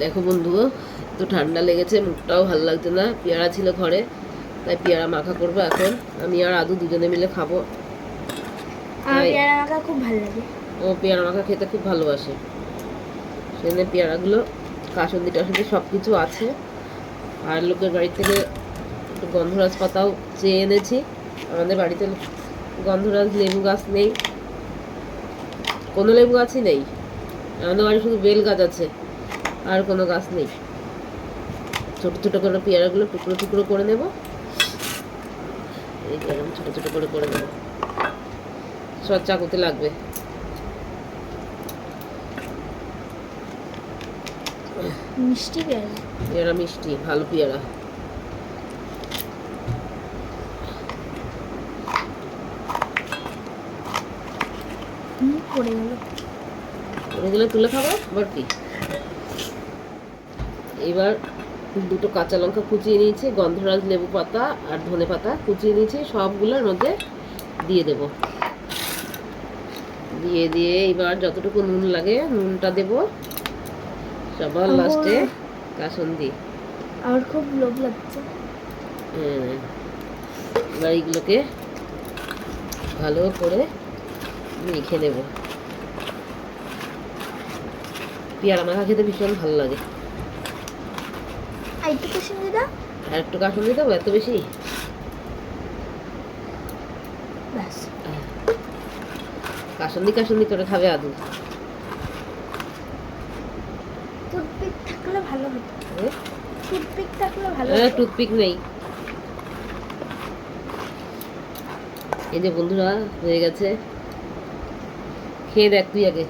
দেখো বন্ধু, তো ঠান্ডা লেগেছে, মুখটাও ভালো লাগছে না। পেয়ারা ছিল ঘরে, তাই পেয়ারা মাখা করবো এখন। আমি আর আদু দুজনে মিলে খাবো। আমার পেয়ারা মাখা খুব ভালো লাগে। ও পেয়ারা মাখা খেতে খুব ভালোবাসে। সেজন্য পেয়ারাগুলো কাসুন্দি টাসুন্দি সব কিছু আছে। আর লোকের বাড়ি থেকে একটু গন্ধরাজ পাতাও চেয়ে এনেছি। আমাদের বাড়িতে গন্ধরাজ লেবু গাছ নেই, কোনো লেবু গাছই নেই। আমাদের বাড়ি শুধু বেল গাছ আছে, আর কোনো গাছ নেই। ছোট ছোট করে পেয়ারাগুলো টুকরো টুকরো করে নেব। এই এরকম ছোট ছোট করে করে নেব, সব চাকুতে লাগবে। মিষ্টি পেয়ারা, পেয়ারা মিষ্টি, ভালো পেয়ারা। পড়ে গেল। পড়ে গেলে তুলে খাবো আবার কি। এবার দুটো কাঁচা লঙ্কা কুচিয়ে নিয়েছি, গন্ধরাজ লেবু পাতা আর ধনে পাতা কুচিয়ে নিয়েছি, সবগুলোর মধ্যে দিয়ে দেব। দিয়ে দিয়ে এবার যতটুকু নুন লাগে নুনটা দেব, সবার লাস্টে কাসুন্দি। আমার খুব লোভ লাগছে। এবার এইগুলোকে ভালো করে মেখে নেব। পেয়ারা মাখা খেতে ভীষণ ভালো লাগে। আর একটু কাসুন্দি দাও। আর একটু কাসুন্দি দেবো, এত বেশি? ব্যাস। কাসুন্দি কাসুন্দি করে খাবে আদু। টুথপিক থাকলে ভালো হতো। টুথপিক থাকলে ভালো হ্যাঁ, হতো। টুথপিক নেই। এই যে বন্ধুরা, হয়ে গেছে। খেয়ে দেখ তুই আগে।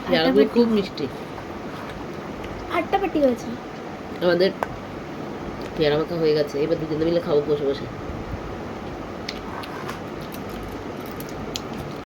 পেয়ারাগুলো খুব মিষ্টি। ফাটাফাটি হয়েছে। আমাদের পেয়ারা মাখা হয়ে গেছে, এবার দুজনে মিলে খাবো বসে বসে।